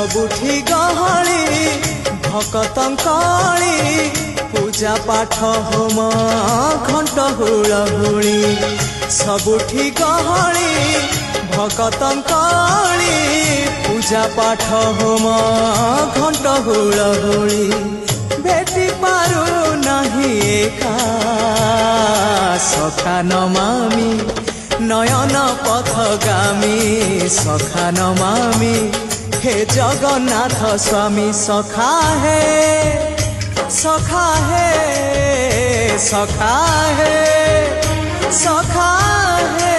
सबुठी गहली भकतंकली पूजा पाठ होम घंट हुलहुली सबुठी गहली भकतंकली पूजा पाठ होम घंट हुलहुली भेटी पारू नहीं एका सखा नमामि नयन पथगामी सखा नमामि हे जगन्नाथ स्वामी सखा है सखा है सखा है सखा है